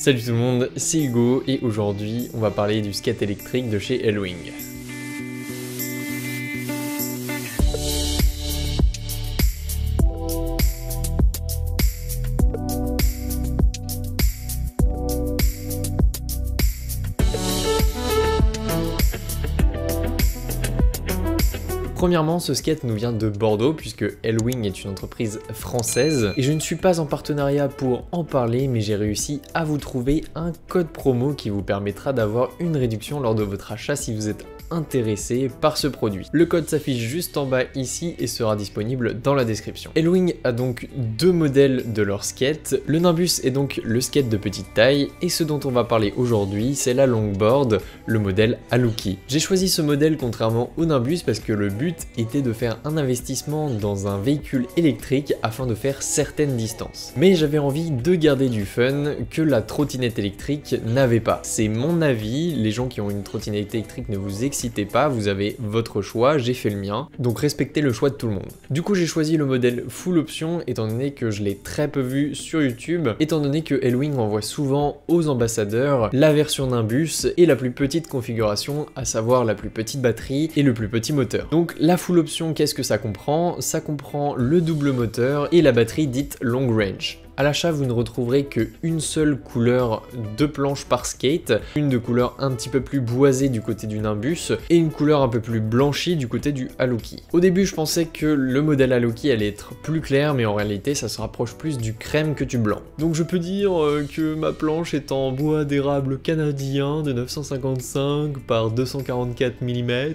Salut tout le monde, c'est Hugo et aujourd'hui on va parler du skate électrique de chez Elwing. Premièrement, ce skate nous vient de Bordeaux puisque Elwing est une entreprise française et je ne suis pas en partenariat pour en parler, mais j'ai réussi à vous trouver un code promo qui vous permettra d'avoir une réduction lors de votre achat si vous êtes intéressé par ce produit. Le code s'affiche juste en bas ici et sera disponible dans la description. Elwing a donc deux modèles de leur skate. Le Nimbus est donc le skate de petite taille et ce dont on va parler aujourd'hui c'est la longboard, le modèle Aluki. J'ai choisi ce modèle contrairement au Nimbus parce que le but était de faire un investissement dans un véhicule électrique afin de faire certaines distances. Mais j'avais envie de garder du fun que la trottinette électrique n'avait pas. C'est mon avis, les gens qui ont une trottinette électrique ne vous excitez pas, vous avez votre choix, j'ai fait le mien, donc respectez le choix de tout le monde. Du coup j'ai choisi le modèle full option étant donné que je l'ai très peu vu sur YouTube, étant donné que Elwing envoie souvent aux ambassadeurs la version Nimbus et la plus petite configuration, à savoir la plus petite batterie et le plus petit moteur. Donc la full option, qu'est-ce que ça comprend? Ça comprend le double moteur et la batterie dite long range. À l'achat, vous ne retrouverez qu'une seule couleur de planche par skate, une de couleur un petit peu plus boisée du côté du Nimbus et une couleur un peu plus blanchie du côté du Aluki. Au début, je pensais que le modèle Aluki allait être plus clair, mais en réalité, ça se rapproche plus du crème que du blanc. Donc je peux dire que ma planche est en bois d'érable canadien de 955 par 244 mm.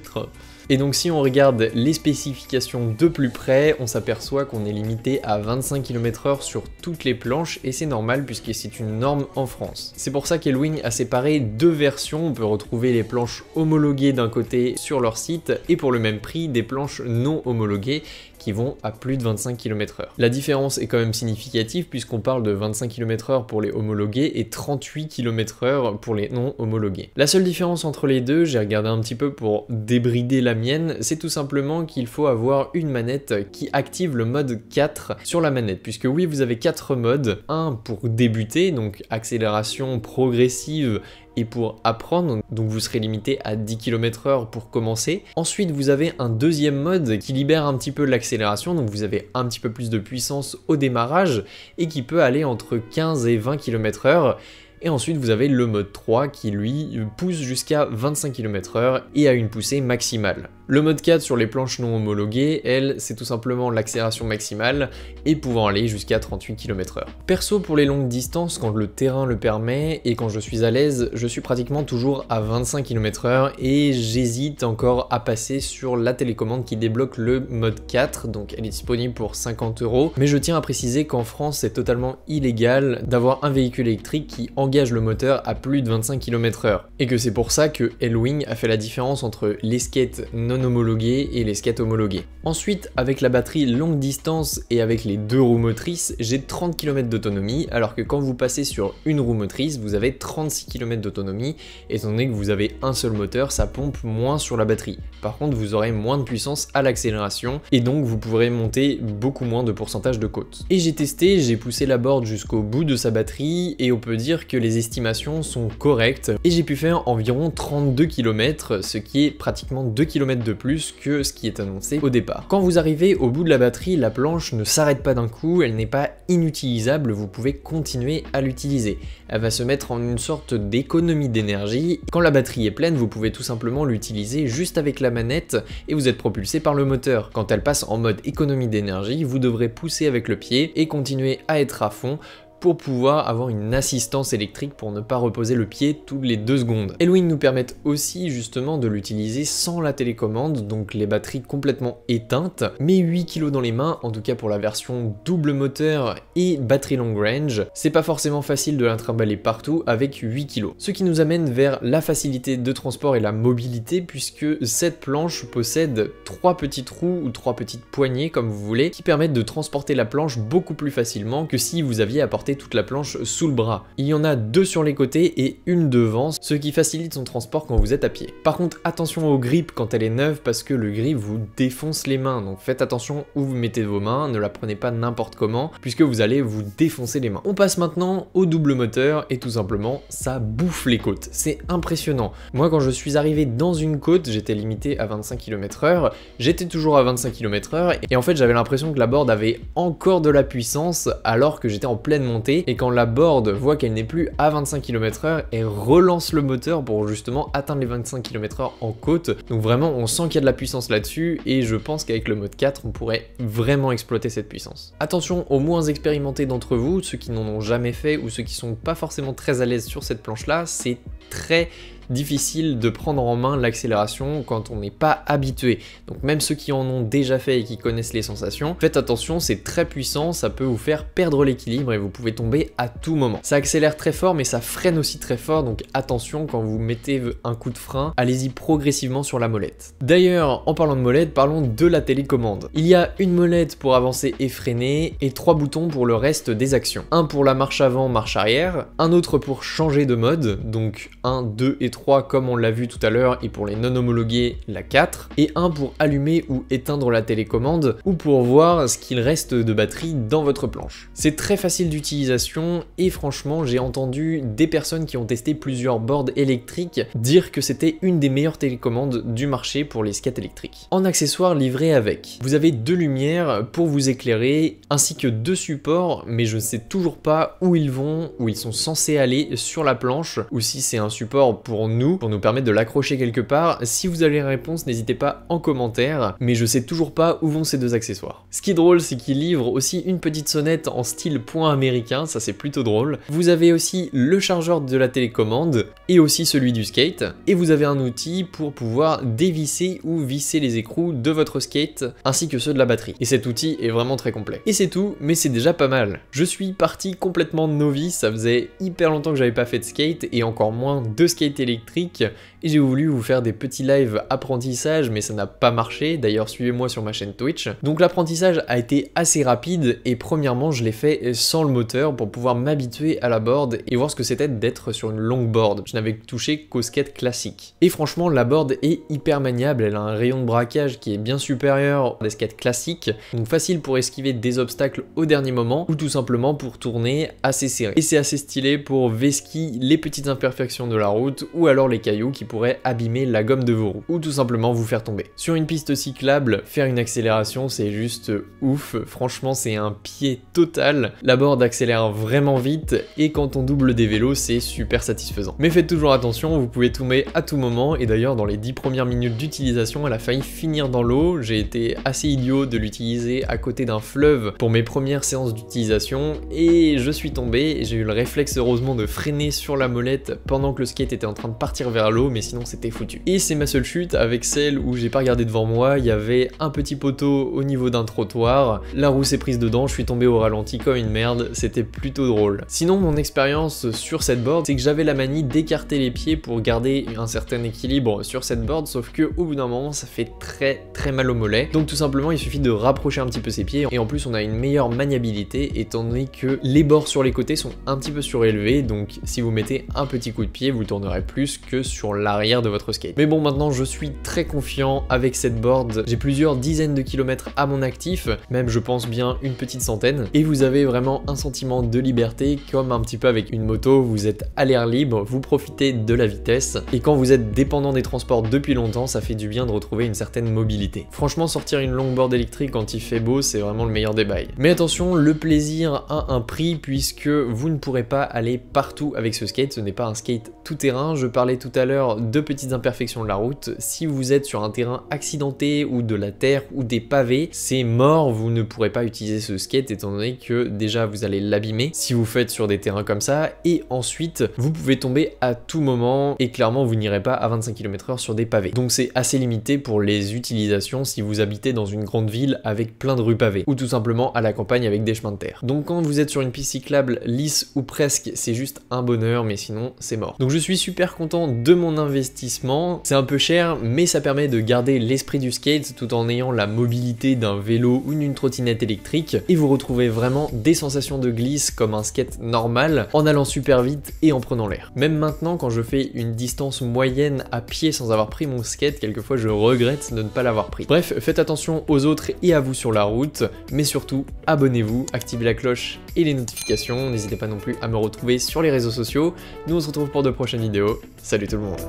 Et donc si on regarde les spécifications de plus près, on s'aperçoit qu'on est limité à 25 km/h sur toutes les planches et c'est normal puisque c'est une norme en France. C'est pour ça qu'Elwing a séparé deux versions, on peut retrouver les planches homologuées d'un côté sur leur site et pour le même prix des planches non homologuées qui vont à plus de 25 km/h. La différence est quand même significative puisqu'on parle de 25 km/h pour les homologués et 38 km/h pour les non homologués. La seule différence entre les deux, j'ai regardé un petit peu pour débrider la mienne, c'est tout simplement qu'il faut avoir une manette qui active le mode 4 sur la manette, puisque oui, vous avez 4 modes, un pour débuter, donc accélération progressive et pour apprendre, donc vous serez limité à 10 km/h pour commencer. Ensuite, vous avez un deuxième mode qui libère un petit peu l'accélération, donc vous avez un petit peu plus de puissance au démarrage et qui peut aller entre 15 et 20 km/h. Et ensuite vous avez le mode 3 qui lui pousse jusqu'à 25 km/h et a une poussée maximale. Le mode 4 sur les planches non homologuées, elle, c'est tout simplement l'accélération maximale et pouvant aller jusqu'à 38 km/h. Perso, pour les longues distances, quand le terrain le permet et quand je suis à l'aise, je suis pratiquement toujours à 25 km/h et j'hésite encore à passer sur la télécommande qui débloque le mode 4, donc elle est disponible pour 50 €. Mais je tiens à préciser qu'en France, c'est totalement illégal d'avoir un véhicule électrique qui engage le moteur à plus de 25 km/h. Et que c'est pour ça que Elwing a fait la différence entre les skates non homologués et les skates homologués. Ensuite, avec la batterie longue distance et avec les deux roues motrices, j'ai 30 km d'autonomie, alors que quand vous passez sur une roue motrice, vous avez 36 km d'autonomie, étant donné que vous avez un seul moteur, ça pompe moins sur la batterie. Par contre, vous aurez moins de puissance à l'accélération, et donc vous pourrez monter beaucoup moins de pourcentage de côte. Et j'ai testé, j'ai poussé la board jusqu'au bout de sa batterie, et on peut dire que les estimations sont correctes, et j'ai pu faire environ 32 km, ce qui est pratiquement 2 km de plus que ce qui est annoncé au départ. Quand vous arrivez au bout de la batterie, la planche ne s'arrête pas d'un coup, elle n'est pas inutilisable, vous pouvez continuer à l'utiliser. Elle va se mettre en une sorte d'économie d'énergie. Quand la batterie est pleine, vous pouvez tout simplement l'utiliser juste avec la manette et vous êtes propulsé par le moteur. Quand elle passe en mode économie d'énergie, vous devrez pousser avec le pied et continuer à être à fond pour pouvoir avoir une assistance électrique pour ne pas reposer le pied toutes les 2 secondes. Elwing nous permettent aussi justement de l'utiliser sans la télécommande, donc les batteries complètement éteintes, mais 8 kg dans les mains, en tout cas pour la version double moteur et batterie long range. C'est pas forcément facile de la trimballer partout avec 8 kg. Ce qui nous amène vers la facilité de transport et la mobilité, puisque cette planche possède 3 petites roues ou 3 petites poignées comme vous voulez, qui permettent de transporter la planche beaucoup plus facilement que si vous aviez apporté porter toute la planche sous le bras. Il y en a 2 sur les côtés et une devant, ce qui facilite son transport quand vous êtes à pied. Par contre, attention au grip quand elle est neuve parce que le grip vous défonce les mains, donc faites attention où vous mettez vos mains, ne la prenez pas n'importe comment puisque vous allez vous défoncer les mains. On passe maintenant au double moteur et tout simplement ça bouffe les côtes, c'est impressionnant. Moi quand je suis arrivé dans une côte, j'étais limité à 25 km/h, j'étais toujours à 25 km/h et en fait j'avais l'impression que la board avait encore de la puissance alors que j'étais en pleine montée, et quand la board voit qu'elle n'est plus à 25 km/h, elle relance le moteur pour justement atteindre les 25 km/h en côte. Donc vraiment on sent qu'il y a de la puissance là-dessus et je pense qu'avec le mode 4 on pourrait vraiment exploiter cette puissance. Attention aux moins expérimentés d'entre vous, ceux qui n'en ont jamais fait ou ceux qui sont pas forcément très à l'aise sur cette planche là, c'est très difficile de prendre en main l'accélération quand on n'est pas habitué. Donc même ceux qui en ont déjà fait et qui connaissent les sensations, faites attention, c'est très puissant, ça peut vous faire perdre l'équilibre et vous pouvez tomber à tout moment. Ça accélère très fort mais ça freine aussi très fort, donc attention quand vous mettez un coup de frein, allez-y progressivement sur la molette. D'ailleurs, en parlant de molette, parlons de la télécommande. Il y a une molette pour avancer et freiner et 3 boutons pour le reste des actions. Un pour la marche avant, marche arrière, un autre pour changer de mode, donc 1, 2 et 3 comme on l'a vu tout à l'heure, et pour les non homologués la 4, et un pour allumer ou éteindre la télécommande ou pour voir ce qu'il reste de batterie dans votre planche. C'est très facile d'utilisation et franchement j'ai entendu des personnes qui ont testé plusieurs boards électriques dire que c'était une des meilleures télécommandes du marché pour les skates électriques. En accessoires livrés avec, vous avez 2 lumières pour vous éclairer ainsi que 2 supports, mais je ne sais toujours pas où ils vont, où ils sont censés aller sur la planche, ou si c'est un support pour nous permettre de l'accrocher quelque part. Si vous avez la réponse, n'hésitez pas en commentaire, mais je sais toujours pas où vont ces 2 accessoires. Ce qui est drôle, c'est qu'ils livrent aussi une petite sonnette en style point américain, ça c'est plutôt drôle. Vous avez aussi le chargeur de la télécommande et aussi celui du skate, et vous avez un outil pour pouvoir dévisser ou visser les écrous de votre skate ainsi que ceux de la batterie. Et cet outil est vraiment très complet. Et c'est tout, mais c'est déjà pas mal. Je suis parti complètement novice, ça faisait hyper longtemps que j'avais pas fait de skate et encore moins de skate électrique, et j'ai voulu vous faire des petits lives apprentissage mais ça n'a pas marché. D'ailleurs suivez-moi sur ma chaîne Twitch. Donc l'apprentissage a été assez rapide et premièrement je l'ai fait sans le moteur pour pouvoir m'habituer à la board et voir ce que c'était d'être sur une longue board. Je n'avais touché qu'au skate classique. Et franchement la board est hyper maniable, elle a un rayon de braquage qui est bien supérieur des skates classiques, donc facile pour esquiver des obstacles au dernier moment ou tout simplement pour tourner assez serré. Et c'est assez stylé pour vesquiller les petites imperfections de la route ou alors les cailloux qui pourraient abîmer la gomme de vos roues ou tout simplement vous faire tomber. Sur une piste cyclable, faire une accélération c'est juste ouf, franchement c'est un pied total, la board accélère vraiment vite et quand on double des vélos c'est super satisfaisant. Mais faites toujours attention, vous pouvez tomber à tout moment et d'ailleurs dans les 10 premières minutes d'utilisation elle a failli finir dans l'eau, j'ai été assez idiot de l'utiliser à côté d'un fleuve pour mes premières séances d'utilisation et je suis tombé et j'ai eu le réflexe heureusement de freiner sur la molette pendant que le skate était en train de partir vers l'eau, mais sinon c'était foutu. Et c'est ma seule chute avec celle où j'ai pas regardé devant moi, il y avait un petit poteau au niveau d'un trottoir, la roue s'est prise dedans, je suis tombé au ralenti comme une merde, c'était plutôt drôle. Sinon mon expérience sur cette board, c'est que j'avais la manie d'écarter les pieds pour garder un certain équilibre sur cette board, sauf que au bout d'un moment ça fait très mal au mollet, donc tout simplement il suffit de rapprocher un petit peu ses pieds et en plus on a une meilleure maniabilité étant donné que les bords sur les côtés sont un petit peu surélevés, donc si vous mettez un petit coup de pied vous tournerez plus que sur l'arrière de votre skate. Mais bon, maintenant je suis très confiant avec cette board, j'ai plusieurs dizaines de kilomètres à mon actif, même je pense bien une petite centaine, et vous avez vraiment un sentiment de liberté comme un petit peu avec une moto, vous êtes à l'air libre, vous profitez de la vitesse, et quand vous êtes dépendant des transports depuis longtemps, ça fait du bien de retrouver une certaine mobilité. Franchement, sortir une longboard électrique quand il fait beau, c'est vraiment le meilleur des bails. Mais attention, le plaisir a un prix puisque vous ne pourrez pas aller partout avec ce skate, ce n'est pas un skate tout terrain, je parlais tout à l'heure de petites imperfections de la route, si vous êtes sur un terrain accidenté ou de la terre ou des pavés, c'est mort, vous ne pourrez pas utiliser ce skate étant donné que déjà vous allez l'abîmer si vous faites sur des terrains comme ça, et ensuite vous pouvez tomber à tout moment et clairement vous n'irez pas à 25 km/h sur des pavés. Donc c'est assez limité pour les utilisations si vous habitez dans une grande ville avec plein de rues pavées ou tout simplement à la campagne avec des chemins de terre. Donc quand vous êtes sur une piste cyclable lisse ou presque, c'est juste un bonheur, mais sinon c'est mort. Donc je suis super super content de mon investissement. C'est un peu cher, mais ça permet de garder l'esprit du skate tout en ayant la mobilité d'un vélo ou d'une trottinette électrique, et vous retrouvez vraiment des sensations de glisse comme un skate normal en allant super vite et en prenant l'air. Même maintenant, quand je fais une distance moyenne à pied sans avoir pris mon skate, quelquefois je regrette de ne pas l'avoir pris. Bref, faites attention aux autres et à vous sur la route, mais surtout abonnez-vous, activez la cloche et les notifications, n'hésitez pas non plus à me retrouver sur les réseaux sociaux. Nous on se retrouve pour de prochaines vidéos. Salut tout le monde.